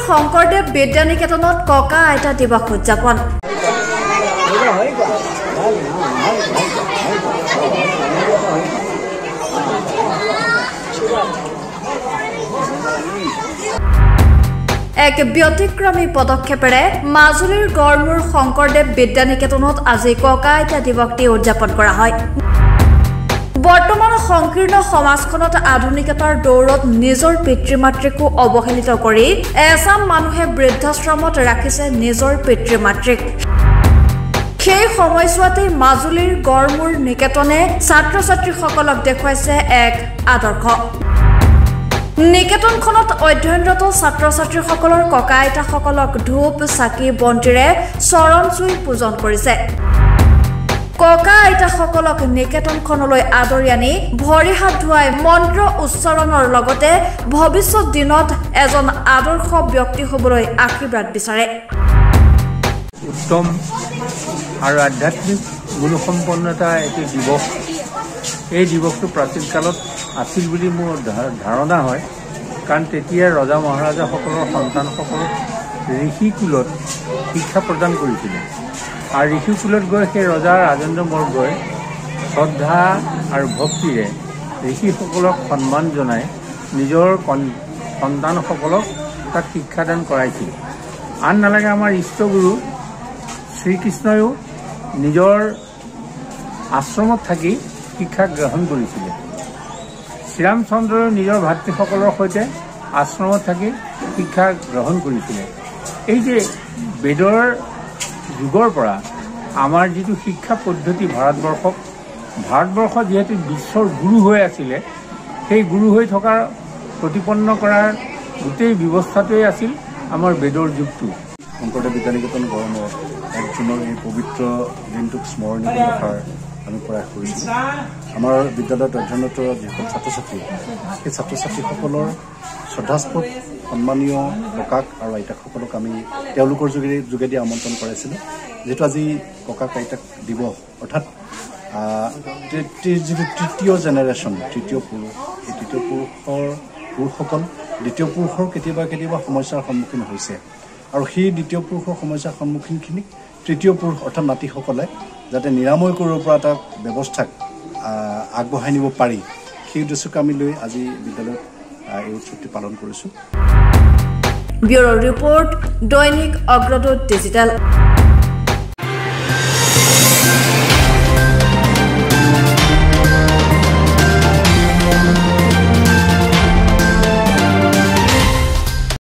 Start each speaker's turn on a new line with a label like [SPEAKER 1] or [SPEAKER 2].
[SPEAKER 1] শংকৰদেৱ বিদ্যানিকেতনত ককা আইতা দিৱস উদযাপন। এক ব্যতিক্ৰমী পদক্ষেপেৰে মাজুলীৰ গড়মূৰ শংকৰদেৱ বিদ্যানিকেতনত আজি ককা আইতা দিৱসটি উদযাপন কৰা হয়। বৰ্তমান সংকীৰ্ণ সমাজখনত আধুনিকতাৰ দৌৰত নিজৰ পিতৃ মাতৃকো অৱহেলিত কৰি এচাম মানুহে বৃদ্ধাশ্ৰমত ৰাখিছে নিজৰ পিতৃ মাতৃক। সেই সময়ছোৱাতেই মাজুলীৰ গড়মূৰ নিকেতনে ছাত্ৰ ছাত্ৰীসকলক দেখুৱাইছে এক আদৰ্শ। নিকেতনখনত অধ্যয়নৰত ছাত্ৰ ছাত্ৰীসকলৰ ককা আইতাসকলক ধূপ চাকি বন্তিৰে চৰণ চুই পূজন কৰিছে। ককা আইতাসকলক নিকেতনখনলৈ আদৰি আনি ভৰি হাত ধুৱাই মন্ত্ৰ উচ্চাৰণৰ লগতে ভৱিষ্যত দিনত এজন আদৰ্শ ব্যক্তি হ'বলৈ আশীৰ্বাদ বিচাৰে।
[SPEAKER 2] উত্তম আৰু আধ্যাত্মিক গুণসম্পন্নতা এটি দিৱস। এই দিৱসটো প্ৰাচীন কালত আছিল বুলি মোৰ ধাৰণা হয়, কাৰণ তেতিয়া ৰজা মহাৰাজাসকলৰ সন্তানসকলক ঋষিকুলত শিক্ষা প্ৰদান কৰিছিলে। আৰু ঋষিকুলত গৈ সেই ৰজা ৰাজেন্দ্ৰ বৰ্গই শ্ৰদ্ধা আৰু ভক্তিৰে ঋষিসকলক সন্মান জনাই নিজৰ সন্তানসকলক তাত শিক্ষাদান কৰাইছিল। আন নালাগে, আমাৰ ইষ্টগুৰু শ্ৰীকৃষ্ণয়ো নিজৰ আশ্ৰমত থাকি শিক্ষা গ্ৰহণ কৰিছিলে। শ্ৰীৰামচন্দ্ৰয়ো নিজৰ ভাতৃসকলৰ সৈতে আশ্ৰমত থাকি শিক্ষা গ্ৰহণ কৰিছিলে। এই যে বেদৰ যুগৰ পৰা আমাৰ যিটো শিক্ষা পদ্ধতি ভাৰতবৰ্ষ যিহেতু বিশ্বৰ গুৰু হৈ আছিলে, সেই গুৰু হৈ থকাৰ প্ৰতিপন্ন কৰাৰ গোটেই ব্যৱস্থাটোৱেই আছিল আমাৰ বেদৰ যুগটো।
[SPEAKER 3] শংকৰদেৱ বিদ্যানিকেতন গড়মূৰত 1 জুনৰ এই পবিত্ৰ দিনটোক স্মৰণীয় ৰখাৰ আমি প্ৰয়াস কৰিছোঁ। আমাৰ বিদ্যালয়ত অধ্যয়নৰত যিসকল ছাত্ৰ ছাত্ৰী, সেই ছাত্ৰ ছাত্ৰীসকলৰ শ্ৰদ্ধাস্পদ সন্মানীয় ককাক আৰু আইতাকসকলক আমি তেওঁলোকৰ যোগেদি আমন্ত্ৰণ কৰাইছিলোঁ। যিহেতু আজি ককাক আইতাক দিৱস, অৰ্থাৎ যিটো তৃতীয় জেনেৰেশ্যন, তৃতীয় পুৰুষ, এই তৃতীয় পুৰুষসকল দ্বিতীয় পুৰুষৰ কেতিয়াবা সমস্যাৰ সন্মুখীন হৈছে, আৰু সেই দ্বিতীয় পুৰুষৰ সমস্যাৰ সন্মুখীনখিনিক তৃতীয় পুৰুষ অৰ্থাৎ নাতিসকলে যাতে নিৰাময় কৰিব পৰা এটা ব্যৱস্থাক আগবঢ়াই নিব পাৰি, সেই উদ্দেশ্যকে আমি লৈ আজি বিদ্যালয়ত এই উৎসৱটি পালন কৰিছোঁ।
[SPEAKER 1] ব্যুৰ' ৰিপৰ্ট, দৈনিক অগ্ৰদূত ডিজিটেল।